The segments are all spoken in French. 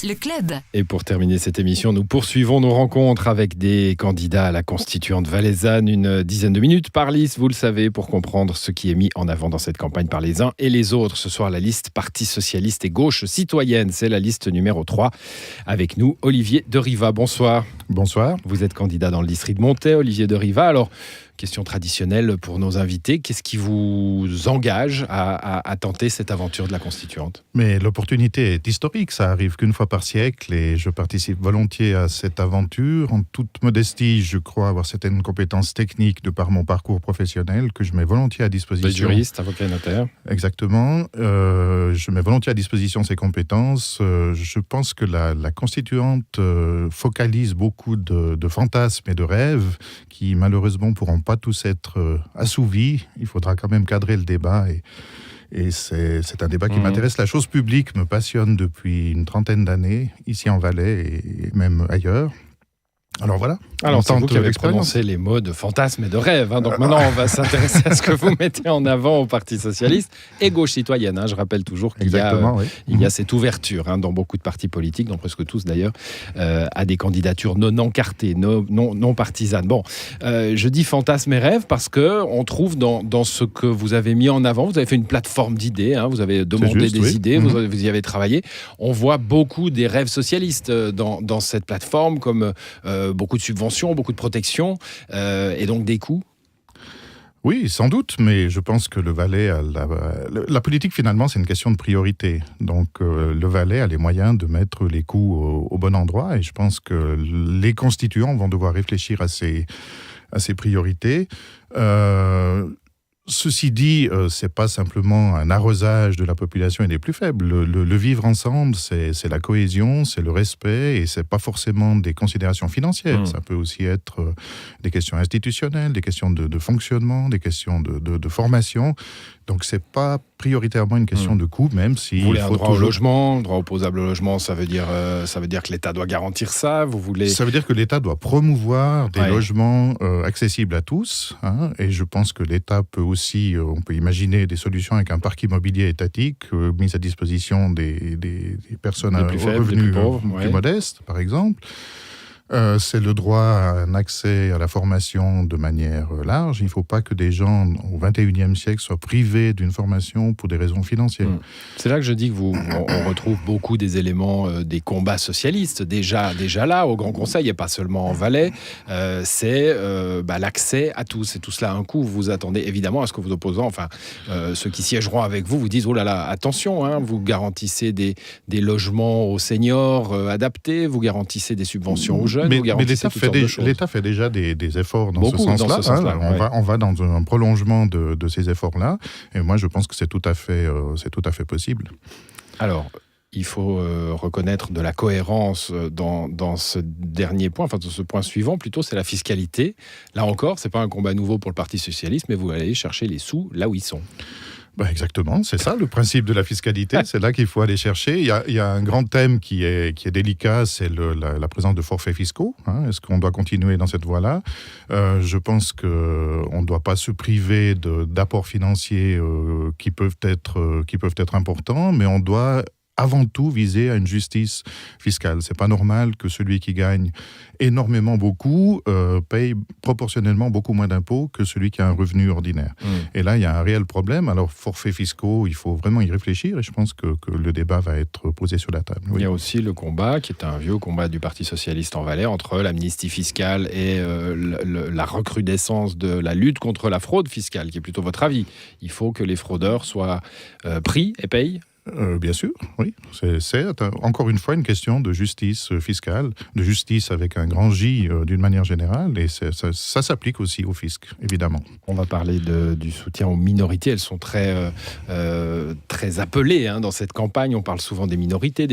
le club. Et pour terminer cette émission, nous poursuivons nos rencontres avec des candidats à la constituante valaisanne. Une dizaine de minutes par liste, vous le savez, pour comprendre ce qui est mis en avant dans cette campagne par les uns et les autres. Ce soir, la liste Parti Socialiste et Gauche Citoyenne. C'est la liste numéro 3. Avec nous, Olivier de Riva. Bonsoir. Bonsoir. Vous êtes candidat dans le district de Montet, Olivier de Riva. Alors, question traditionnelle pour nos invités. Qu'est-ce qui vous engage à tenter cette aventure de la constituante ? Mais l'opportunité est historique, ça arrive qu'une fois par siècle et je participe volontiers à cette aventure. En toute modestie, je crois avoir certaines compétences techniques de par mon parcours professionnel que je mets volontiers à disposition. Vous êtes juriste, avocat et notaire. Exactement. Je mets volontiers à disposition ces compétences. Je pense que la constituante focalise beaucoup de fantasmes et de rêves qui malheureusement pourront pas tous être assouvis. Il faudra quand même cadrer le débat et c'est un débat qui m'intéresse. La chose publique me passionne depuis une trentaine d'années, ici en Valais et même ailleurs. Alors voilà. Alors c'est vous qui avez prononcé les mots de fantasme et de rêve. Donc maintenant, on va s'intéresser à ce que vous mettez en avant au Parti Socialiste et Gauche Citoyenne. Je rappelle toujours qu'il y a cette ouverture dans beaucoup de partis politiques, dans presque tous d'ailleurs, à des candidatures non encartées, non partisanes. Bon, je dis fantasme et rêve parce qu'on trouve dans ce que vous avez mis en avant, vous avez fait une plateforme d'idées, vous avez demandé des idées, vous y avez travaillé. On voit beaucoup des rêves socialistes dans cette plateforme, comme beaucoup de subventions, beaucoup de protections, et donc des coûts. Oui, sans doute, mais je pense que le Valais la politique, finalement, c'est une question de priorité. Donc, le Valais a les moyens de mettre les coûts au bon endroit, et je pense que les constituants vont devoir réfléchir à ces priorités. Ceci dit, c'est pas simplement un arrosage de la population et des plus faibles. Le vivre ensemble, c'est la cohésion, c'est le respect, et c'est pas forcément des considérations financières. Ça peut aussi être des questions institutionnelles, des questions de fonctionnement, des questions de formation. Donc c'est pas prioritairement une question de coût, même si vous voulez un droit au logement, droit opposable au logement, ça veut dire que l'État doit garantir ça. Ça veut dire que l'État doit promouvoir des logements accessibles à tous, et je pense que l'État peut aussi, on peut imaginer des solutions avec un parc immobilier étatique mis à disposition des personnes aux revenus plus modestes, par exemple. C'est le droit à un accès à la formation de manière large. Il ne faut pas que des gens au XXIe siècle soient privés d'une formation pour des raisons financières. C'est là que je dis qu'on retrouve beaucoup des éléments des combats socialistes déjà là au Grand Conseil, et pas seulement en Valais. C'est l'accès à tous. Et tout cela à un coût. Vous attendez évidemment à ce que vos opposants, ceux qui siégeront avec vous disent oh là là, attention, vous garantissez des logements aux seniors adaptés, vous garantissez des subventions aux jeunes. Mais l'État fait déjà des efforts dans ce sens-là. On va dans un prolongement de ces efforts-là. Et moi, je pense que c'est tout à fait possible. Alors, il faut reconnaître de la cohérence dans ce dernier point, dans ce point suivant, plutôt, c'est la fiscalité. Là encore, ce n'est pas un combat nouveau pour le Parti Socialiste, mais vous allez chercher les sous là où ils sont. Exactement, c'est ça le principe de la fiscalité, c'est là qu'il faut aller chercher. Il y a un grand thème qui est délicat, c'est la présence de forfaits fiscaux. Est-ce qu'on doit continuer dans cette voie-là ? Je pense qu'on ne doit pas se priver d'apports financiers qui peuvent être importants, mais on doit avant tout viser à une justice fiscale. C'est pas normal que celui qui gagne énormément beaucoup paye proportionnellement beaucoup moins d'impôts que celui qui a un revenu ordinaire. Et là, il y a un réel problème. Alors, forfaits fiscaux, il faut vraiment y réfléchir et je pense que le débat va être posé sur la table. Oui. Il y a aussi le combat, qui est un vieux combat du Parti Socialiste en Valais, entre l'amnistie fiscale et la recrudescence de la lutte contre la fraude fiscale, qui est plutôt votre avis. Il faut que les fraudeurs soient pris et payent. Bien sûr, oui. C'est encore une fois une question de justice fiscale, de justice avec un grand J d'une manière générale, et ça s'applique aussi au fisc, évidemment. On va parler du soutien aux minorités. Elles sont très appelées dans cette campagne. On parle souvent des minorités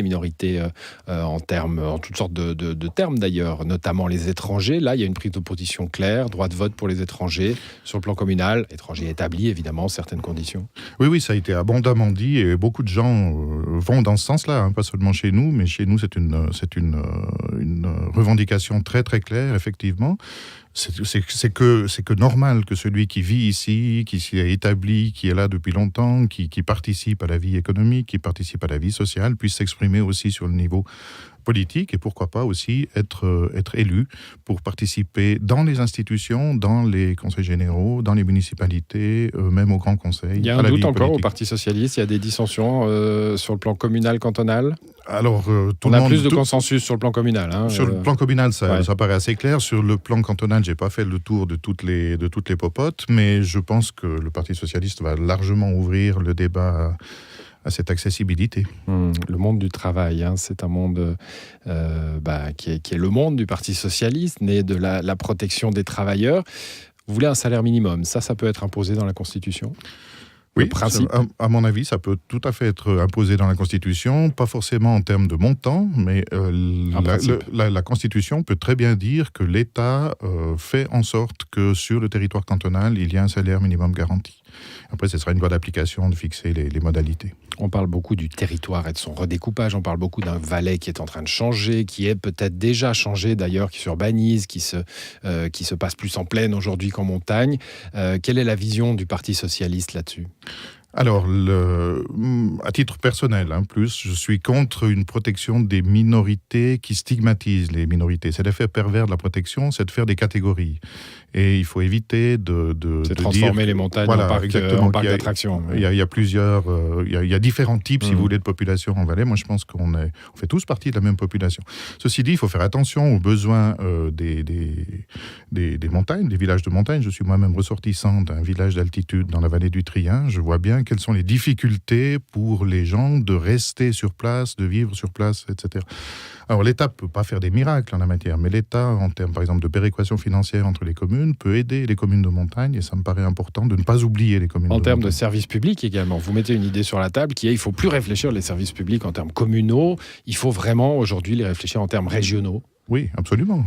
en toutes sortes de termes d'ailleurs, notamment les étrangers. Là, il y a une prise de position claire, droit de vote pour les étrangers sur le plan communal, étrangers établis évidemment, certaines conditions. Oui, ça a été abondamment dit et beaucoup de gens gens vont dans ce sens-là, hein, pas seulement chez nous, mais chez nous, c'est une revendication très très claire, effectivement. C'est que normal que celui qui vit ici, qui s'y est établi, qui est là depuis longtemps, qui participe à la vie économique, qui participe à la vie sociale, puisse s'exprimer aussi sur le niveau politique et pourquoi pas aussi être élu pour participer dans les institutions, dans les conseils généraux, dans les municipalités, même au Grand Conseil. Il y a un doute encore au Parti socialiste, il y a des dissensions sur le plan communal, cantonal. Alors, on a plus de consensus sur le plan communal. Hein, sur le plan communal, ça paraît assez clair. Sur le plan cantonal, j'ai pas fait le tour de toutes les popotes, mais je pense que le Parti socialiste va largement ouvrir le débat à cette accessibilité. Le monde du travail, hein, c'est un monde qui est le monde du Parti socialiste, né de la protection des travailleurs. Vous voulez un salaire minimum, ça peut être imposé dans la Constitution ? Oui, à mon avis, ça peut tout à fait être imposé dans la Constitution, pas forcément en termes de montant, mais la Constitution peut très bien dire que l'État fait en sorte que sur le territoire cantonal, il y a un salaire minimum garanti. Après, ce sera une loi d'application de fixer les modalités. On parle beaucoup du territoire et de son redécoupage, on parle beaucoup d'un Valais qui est en train de changer, qui est peut-être déjà changé d'ailleurs, qui s'urbanise, qui se passe plus en plaine aujourd'hui qu'en montagne. Quelle est la vision du Parti socialiste là-dessus ? Alors, à titre personnel, je suis contre une protection des minorités qui stigmatise les minorités. C'est l'effet pervers de la protection, c'est de faire des catégories. Et il faut éviter de transformer les montagnes en parc d'attractions. Il y a plusieurs, il y a différents types, si vous voulez, de population en Valais. Moi, je pense qu'on fait tous partie de la même population. Ceci dit, il faut faire attention aux besoins des montagnes, des villages de montagne. Je suis moi-même ressortissant d'un village d'altitude dans la vallée du Trien. Je vois bien quelles sont les difficultés pour les gens de rester sur place, de vivre sur place, etc. Alors, l'État ne peut pas faire des miracles en la matière, mais l'État, en termes, par exemple, de péréquation financière entre les communes, peut aider les communes de montagne, et ça me paraît important de ne pas oublier les communes de montagne. En termes de services publics également, vous mettez une idée sur la table il ne faut plus réfléchir les services publics en termes communaux, il faut vraiment aujourd'hui les réfléchir en termes régionaux. Oui, absolument.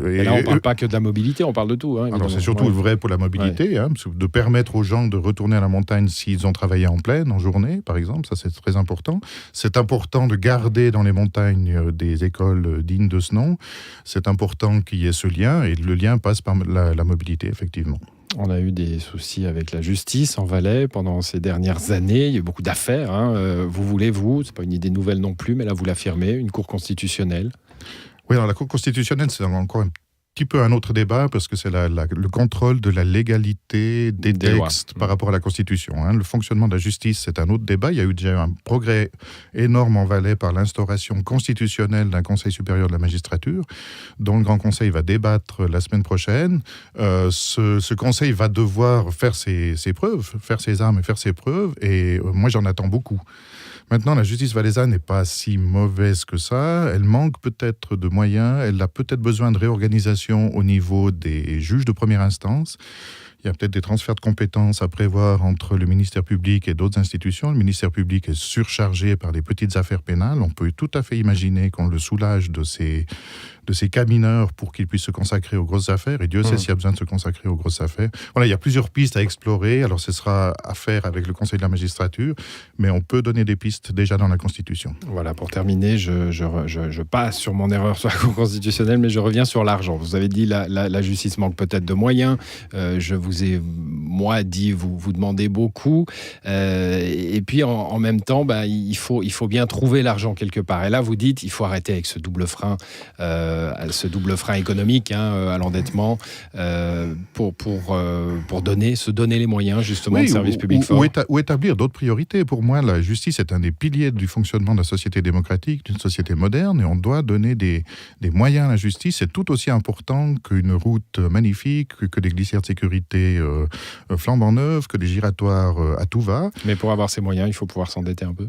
Et là, on ne parle pas que de la mobilité, on parle de tout. Alors, c'est surtout vrai pour la mobilité, de permettre aux gens de retourner à la montagne s'ils ont travaillé en plaine, en journée, par exemple. Ça, c'est très important. C'est important de garder dans les montagnes des écoles dignes de ce nom. C'est important qu'il y ait ce lien, et le lien passe par la mobilité, effectivement. On a eu des soucis avec la justice en Valais pendant ces dernières années. Il y a eu beaucoup d'affaires. Vous voulez, c'est pas une idée nouvelle non plus, mais là, vous l'affirmez, une cour constitutionnelle. Oui, alors la Cour constitutionnelle, c'est encore un petit peu un autre débat, parce que c'est le contrôle de la légalité des textes par rapport à la Constitution. Le fonctionnement de la justice, c'est un autre débat. Il y a eu déjà un progrès énorme en Valais par l'instauration constitutionnelle d'un Conseil supérieur de la magistrature, dont le Grand Conseil va débattre la semaine prochaine. Ce Conseil va devoir faire ses preuves, faire ses armes et faire ses preuves, et moi j'en attends beaucoup. Maintenant, la justice valaisanne n'est pas si mauvaise que ça. Elle manque peut-être de moyens. Elle a peut-être besoin de réorganisation au niveau des juges de première instance. Il y a peut-être des transferts de compétences à prévoir entre le ministère public et d'autres institutions. Le ministère public est surchargé par les petites affaires pénales. On peut tout à fait imaginer qu'on le soulage de ces cas mineurs pour qu'il puisse se consacrer aux grosses affaires. Et Dieu sait s'il y a besoin de se consacrer aux grosses affaires. Voilà, il y a plusieurs pistes à explorer. Alors, ce sera à faire avec le Conseil de la magistrature, mais on peut donner des pistes déjà dans la Constitution. Voilà, pour terminer, je passe sur mon erreur sur la Cour constitutionnelle, mais je reviens sur l'argent. Vous avez dit la justice manque peut-être de moyens. Je vous ai, moi, dit, vous demandez beaucoup. Et puis, en même temps, il faut bien trouver l'argent quelque part. Et là, vous dites, il faut arrêter avec ce double frein économique à l'endettement pour se donner les moyens justement de services publics forts. Ou établir d'autres priorités. Pour moi, la justice est un des piliers du fonctionnement de la société démocratique, d'une société moderne, et on doit donner des moyens à la justice. C'est tout aussi important qu'une route magnifique, que des glissières de sécurité flambant neuves, que des giratoires à tout va. Mais pour avoir ces moyens, il faut pouvoir s'endetter un peu.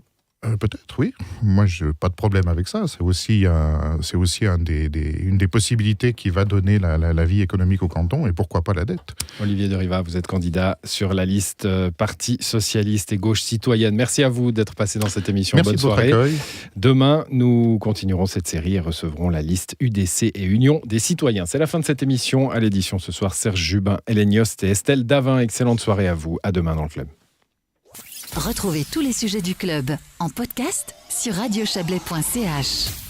Peut-être, oui. Moi, je n'ai pas de problème avec ça. C'est aussi une des possibilités qui va donner la vie économique au canton, et pourquoi pas la dette. Olivier de Riva, vous êtes candidat sur la liste Parti socialiste et gauche citoyenne. Merci à vous d'être passé dans cette émission. Merci Bonne soirée. Votre accueil. Demain, nous continuerons cette série et recevrons la liste UDC et Union des citoyens. C'est la fin de cette émission. À l'édition ce soir, Serge Jubin, Hélène Yost et Estelle Davin. Excellente soirée à vous. À demain dans le club. Retrouvez tous les sujets du club en podcast sur radiochablais.ch.